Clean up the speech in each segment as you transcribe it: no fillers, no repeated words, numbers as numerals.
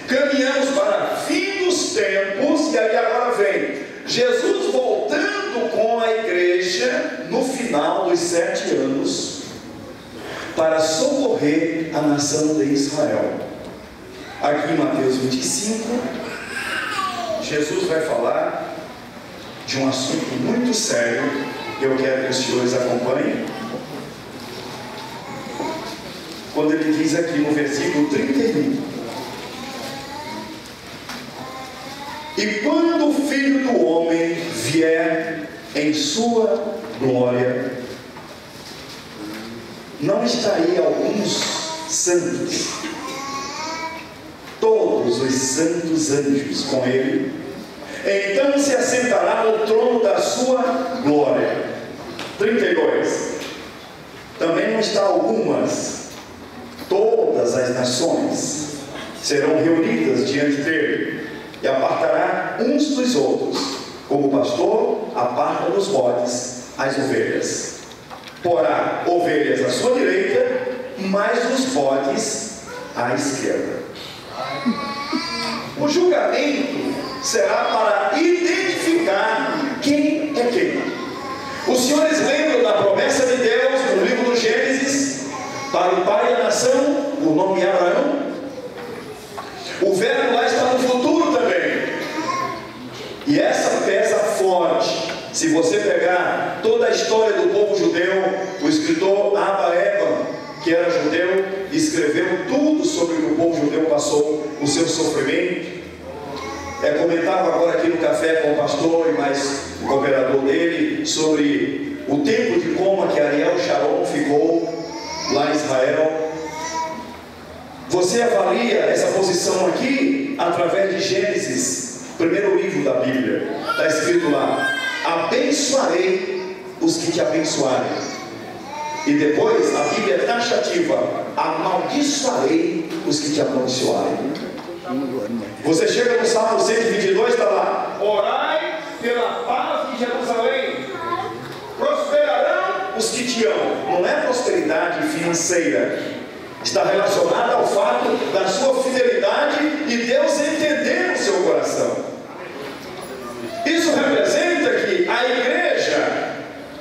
caminhamos para fim dos tempos, e aí agora vem Jesus voltando com a igreja no final dos 7 anos para socorrer a nação de Israel. Aqui em Mateus 25, Jesus vai falar de um assunto muito sério, que eu quero que os senhores acompanhem. Quando ele diz aqui no versículo 31: e quando o Filho do Homem vier em sua glória, não estaria alguns santos, todos os santos anjos com ele? Então se assentará no trono da sua glória. 32. Também não está algumas, todas as nações serão reunidas diante dele, e apartará uns dos outros, como o pastor aparta dos bodes as ovelhas. Porá ovelhas à sua direita, mas os bodes à esquerda. O julgamento será para identificar quem é quem. Os senhores lembram da promessa de Deus no livro do Gênesis para o pai da nação, o nome é Abraão? O verbo lá está no futuro também, e essa pesa forte. Se você pegar toda a história do povo judeu, o escritor Abba Eban, que era judeu, escreveu tudo sobre o que o povo judeu passou, o seu sofrimento. Comentava agora aqui no café com o pastor e mais o cooperador dele sobre o tempo de coma que Ariel Sharon ficou lá em Israel. Você avalia essa posição aqui através de Gênesis, primeiro livro da Bíblia. Está escrito lá: abençoarei os que te abençoarem. E depois a Bíblia é taxativa: amaldiçoarei os que te amaldiçoarem. Você chega no Salmo 122, está lá: orai pela paz de Jerusalém, prosperarão os que te amam. Não é prosperidade financeira, está relacionada ao fato da sua fidelidade e Deus entender o seu coração. Isso representa que a igreja,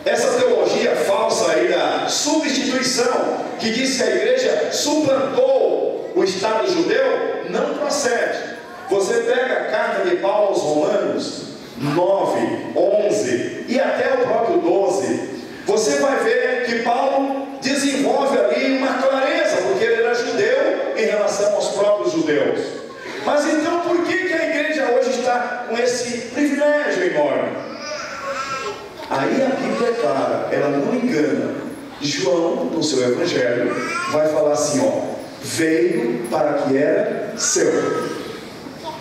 essa teologia falsa aí da substituição, que diz que a igreja suplantou o Estado judeu, não procede. Você pega a carta de Paulo aos Romanos 9, 11 e até o próprio 12, você vai ver que Paulo desenvolve ali uma clareza, porque ele era judeu em relação aos próprios judeus. Mas então por que a igreja hoje está com esse privilégio enorme? Aí a Bíblia é clara, ela não engana. João, no seu evangelho, vai falar assim: ó, veio para que era seu.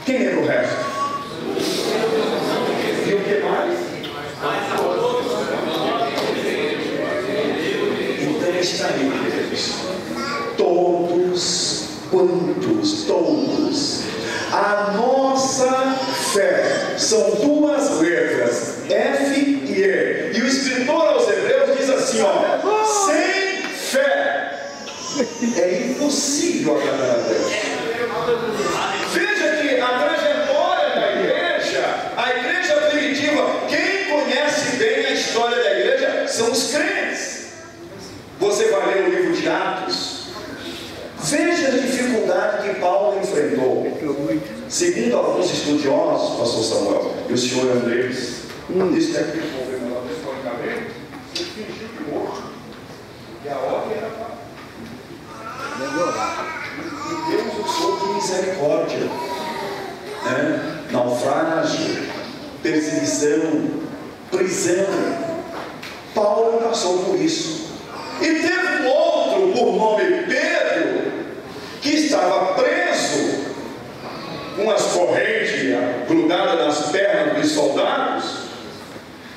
Quem era o resto? E o que mais? Então está aí, queridos. Todos, quantos, todos. A nossa fé são duas letras, F e E. E o escritor aos Hebreus diz assim, ó: sem fé é impossível agradar a Deus. Veja que a trajetória da igreja, a igreja primitiva, quem conhece bem a história da igreja são os crentes. Você vai ler o livro de Atos, veja a dificuldade que Paulo enfrentou. Segundo alguns estudiosos, pastor Samuel e o senhor Andrés, isso daqui envolvendo lá historicamente, ele fingiu que morto, e a ordem era para e Deus usou de misericórdia, né? Naufrágio, perseguição, prisão. Paulo passou por isso. E teve um outro por nome Pedro, que estava preso com as correntes grudadas nas pernas dos soldados.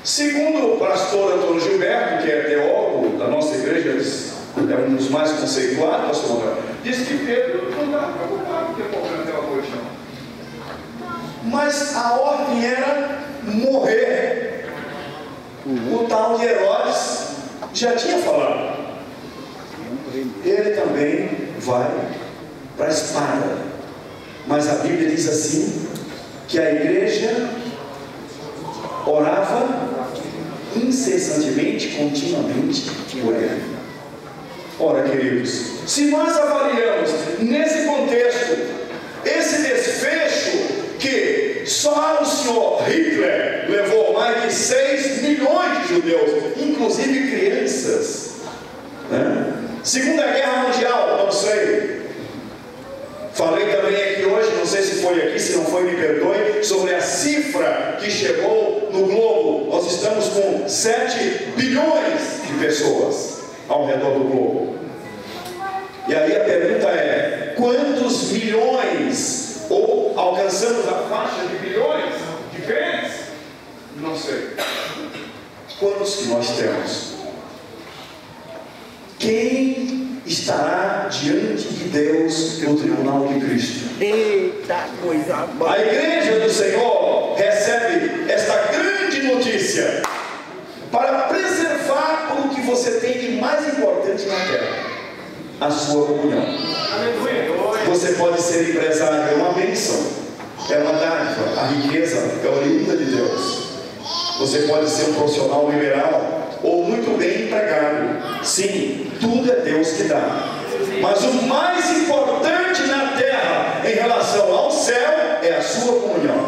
Segundo o pastor Antônio Gilberto, que é teólogo da nossa igreja, é um dos mais conceituados, pastor, diz que Pedro não estava preocupado com ter problema naquela noite, não. Mas a ordem era morrer. O tal de Herodes já tinha falado. Ele também vai para a espada. Mas a Bíblia diz assim, que a igreja orava incessantemente, continuamente por ele. Ora, queridos, se nós avaliamos nesse contexto esse desfecho que só o senhor Hitler levou mais de 6 milhões de judeus, inclusive crianças, né? Segunda Guerra Mundial, não sei. Falei também aqui hoje, não sei se foi aqui, se não foi, me perdoe, sobre a cifra que chegou no globo. Nós estamos com 7 bilhões de pessoas ao redor do globo. E aí a pergunta é: quantos milhões, ou alcançamos a faixa de bilhões diferentes? Não sei. Quantos que nós temos? Quem estará diante de Deus no tribunal de Cristo? Eita coisa boa! A igreja do Senhor recebe esta grande notícia para preservar o que você tem de mais importante na terra: a sua comunhão. Você pode ser empresário, é uma bênção, é uma dádiva. A riqueza é oriunda de Deus. Você pode ser um profissional liberal ou muito bem empregado. Sim, tudo é Deus que dá. Mas o mais importante na terra em relação ao céu é a sua comunhão.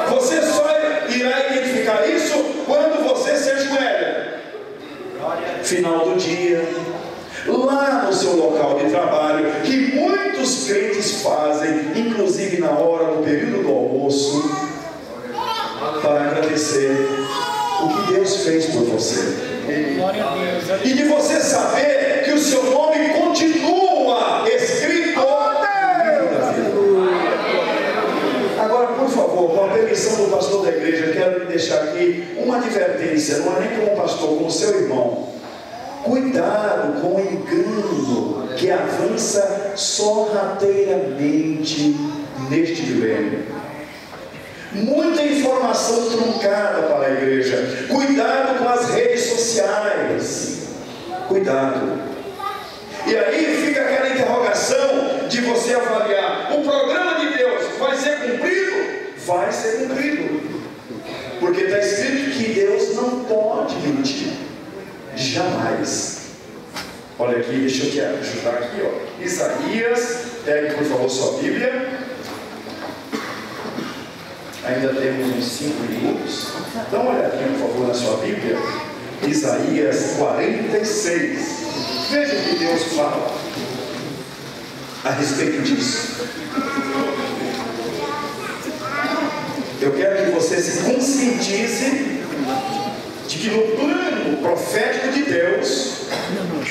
Você só irá identificar isso quando você se ajoelha. Final do dia, lá no seu local de trabalho, que muitos crentes fazem, inclusive na hora, no período do almoço, para agradecer o que Deus fez por você. E de você saber que o seu nome continua escrito no livro da vida. Agora, por favor, com a permissão do pastor da igreja, quero lhe deixar aqui uma advertência, não é nem como pastor, como seu irmão. Cuidado com o engano que avança sorrateiramente neste milênio. Muita informação truncada para a igreja. Cuidado com as redes sociais. Cuidado. E aí fica aquela interrogação de você avaliar: o programa de Deus vai ser cumprido? Vai ser cumprido. Porque está escrito que Deus não pode mentir. Jamais. Olha aqui, deixa eu te ajudar aqui, ó. Isaías, pegue por favor sua Bíblia. Ainda temos uns 5 minutos. Dá uma olhadinha, por favor, na sua Bíblia. Isaías 46. Veja o que Deus fala a respeito disso. Eu quero que você se conscientize de que no plano profético de Deus,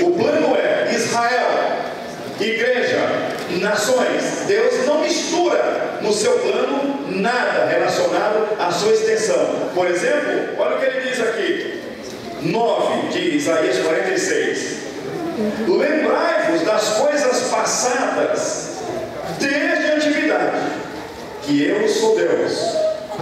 o plano é Israel, igreja, nações. Deus não mistura no seu plano nada relacionado à sua extensão. Por exemplo, olha o que ele diz aqui, 9 de Isaías 46. Lembrai-vos das coisas passadas desde a antiguidade, que eu sou Deus,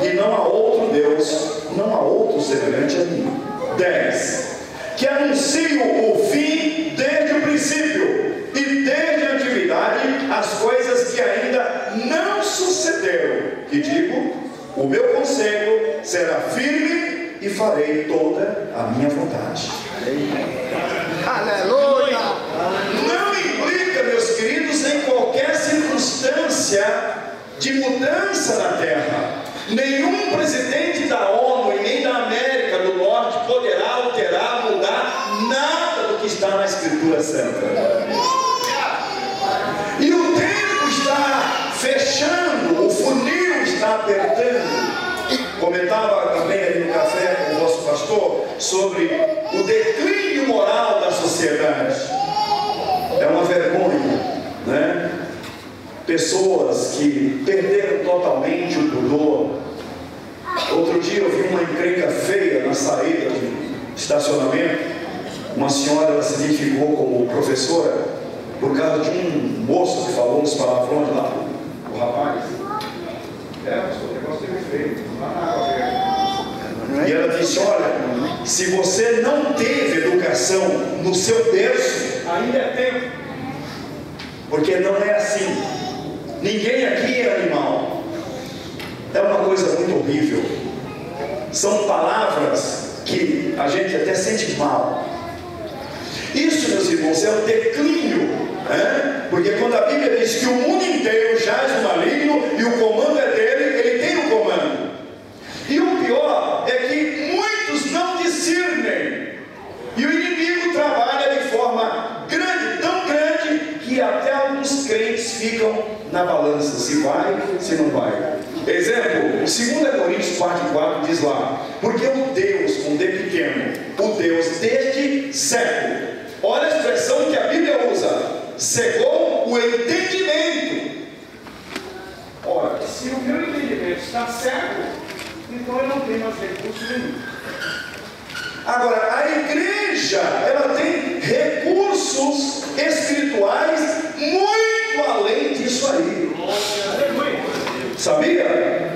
e não há outro Deus, não há outro semelhante a mim. 10. Que anuncio o fim desde o princípio, e desde a antiguidade as coisas que ainda não sucederam, que digo: o meu conselho será firme e farei toda a minha vontade. Aleluia! Não implica, meus queridos, em qualquer circunstância de mudança na terra. Nenhum presidente da ONU e nem da América do Norte poderá alterar, mudar nada do que está na Escritura Santa. E o tempo está fechando, o funil está apertando. Comentava também ali no café com o nosso pastor sobre o declínio moral da sociedade. É uma vergonha, né? Pessoas que perderam totalmente o pudor. Outro dia eu vi uma encrenca feia na saída do estacionamento. Uma senhora, ela se identificou como professora por causa de um moço que falou uns palavrões lá pro rapaz. O negócio teve feio. E ela disse: olha, se você não teve educação no seu berço, ainda é tempo. Porque não é assim. Ninguém aqui é animal. É uma coisa muito horrível. São palavras que a gente até sente mal. Isso, meus irmãos, é o declínio, né? Porque quando a Bíblia diz que o mundo inteiro jaz no maligno e o comando é dele, ele tem o comando. E o pior é que muitos não discernem. E o inimigo trabalha de forma grande, tão grande, que até alguns crentes ficam na balança, se vai, se não vai. Exemplo, 2 Coríntios 4,4 diz lá: porque o Deus, com D pequeno, o Deus deste século, olha a expressão que a Bíblia usa, cegou o entendimento. Ora, se o meu entendimento está cego, então eu não tenho mais recurso nenhum. Agora, a igreja, ela tem recursos espirituais muito além disso aí. Sabia?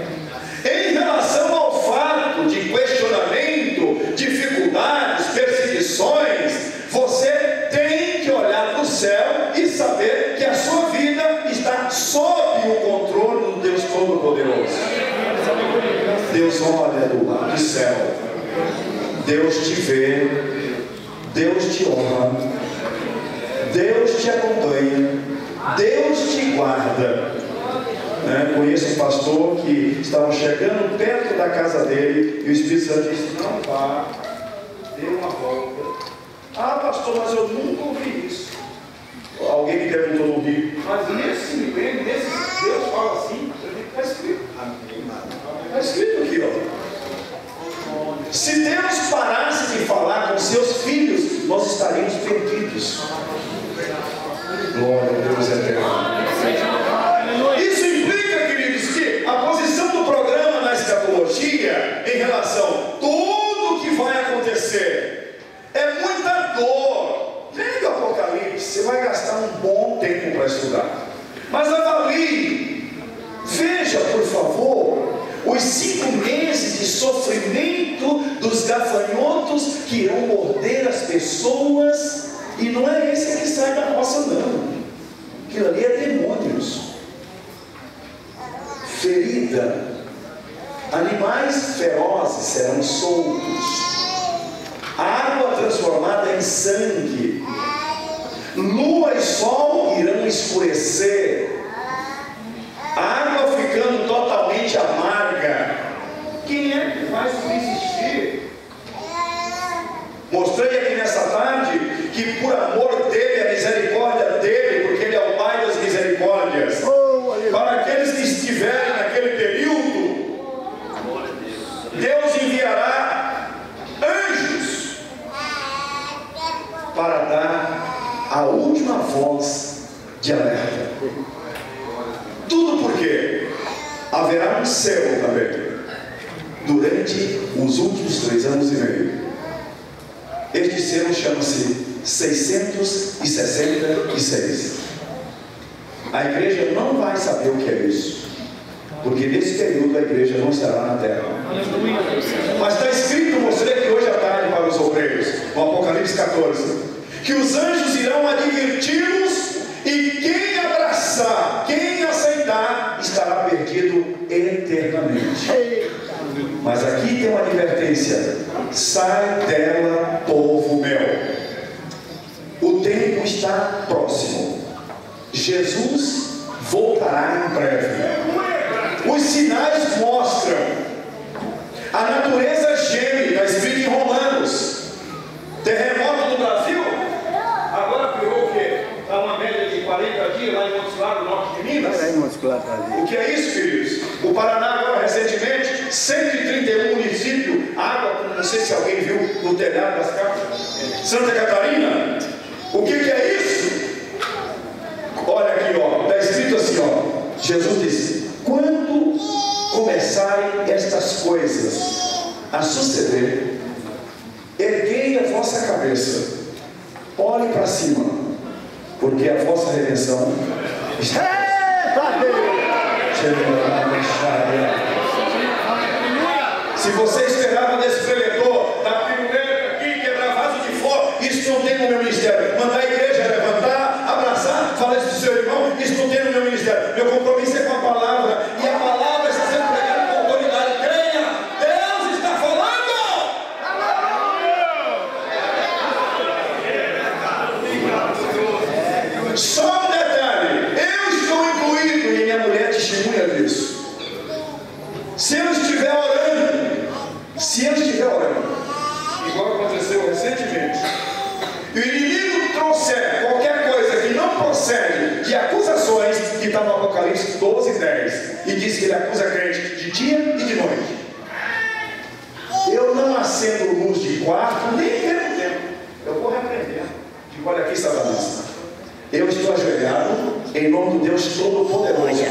Em relação ao fato de questionamento, dificuldades, perseguições, você tem que olhar para o céu e saber que a sua vida está sob o controle do Deus Todo-Poderoso. Deus olha do céu, Deus te vê, Deus te honra, Deus te acompanha, Deus te guarda. Conheço um pastor que estava chegando perto da casa dele e o Espírito Santo disse: não vá, dê uma volta. Ah, pastor, mas eu nunca ouvi isso. Alguém me perguntou no Rio, mas nesse livro, nesse Deus fala assim. Eu digo: está escrito. Está escrito aqui, ó. Se Deus parasse de falar com seus filhos, nós estaríamos perdidos. Glória a Deus eterno. Isso implica, queridos, que a posição do programa na escatologia em relação a tudo que vai acontecer é muita dor. Leia o Apocalipse, você vai gastar um bom tempo para estudar, mas avalie, veja por favor os 5 meses de sofrimento dos gafanhotos que irão morder as pessoas, e não é esse que sai da roça não, aquilo ali é demônios, ferida, animais ferozes serão soltos, água transformada em sangue, lua e sol irão escurecer, água ficando totalmente amarga. Quem é que vai subsistir? Mostrei aqui nessa tarde que por amor dele, a misericórdia dele, porque ele é o Pai das misericórdias, para aqueles que estiverem naquele período, Deus enviará anjos para dar a última voz de alerta. Tudo porque haverá um céu também durante os últimos 3 anos e meio. Este selo chama-se 666. A igreja não vai saber o que é isso, porque nesse período a igreja não estará na terra. Mas está escrito, mostrei aqui hoje à tarde para os obreiros, no Apocalipse 14, que os anjos irão adverti-los, e quem abraçar, quem aceitar, estará perdido eternamente. Mas aqui tem uma advertência: sai dela, povo meu. O tempo está próximo. Jesus voltará em breve. Os sinais mostram. A natureza geme, está escrito em Romanos. Terremoto no Brasil, agora pegou o quê? Está uma média de 40 dias lá em Montes Claros, norte de Minas. O que é isso, queridos? O Paraná agora, recentemente, 131 municípios, água, não sei se alguém viu no telhado das casas. Santa Catarina, o que é isso? Olha aqui, ó, está escrito assim, ó. Jesus disse: quando começarem estas coisas a suceder, erguei a vossa cabeça, olhe para cima, porque a vossa redenção está. Se você esperava desse preletor, da piruleta aqui, quebrar vaso de fogo, isso não tem no meu ministério. Mandar a igreja levantar, abraçar, falar isso do seu irmão, isso não tem no meu ministério. Meu compromisso é com a palavra isso. Se eu estiver orando, igual aconteceu recentemente, e o inimigo trouxer qualquer coisa que não procede de acusações, que está no Apocalipse 12:10, e diz que ele acusa a crente de dia e de noite, eu não acendo luz de quarto, nem perco tempo, eu vou repreender. Digo, olha aqui, Satanás, eu estou ajoelhado em nome do Deus Todo-Poderoso.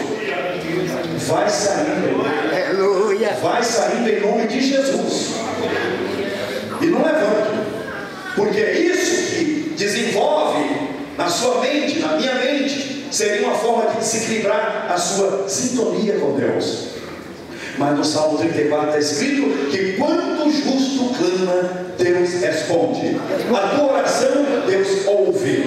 Vai saindo, Aleluia. vai saindo em nome de Jesus, e não levanta, porque isso que desenvolve na sua mente, na minha mente, seria uma forma de desequilibrar a sua sintonia com Deus. Mas no Salmo 34 está escrito que quando o justo clama, Deus responde. A tua oração, Deus ouve.